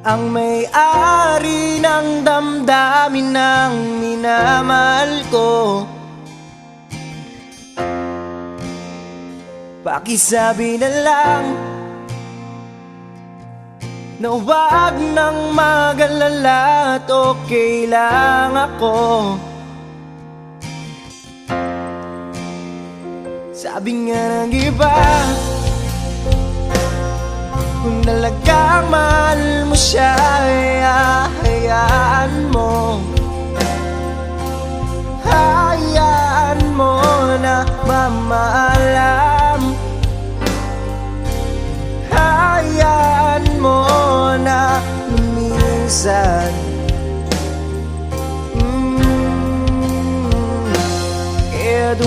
ang may-ari ng damdamin ng minamahal ko. Pakisabi na lang na huwag nang mag-alala at okay lang ako. Sabi nga ng iba, kung talagang mahal mo siya, ay hayaan mo. Hayaan mo na mamaalam. Hayaan mo na lumisan. Kaya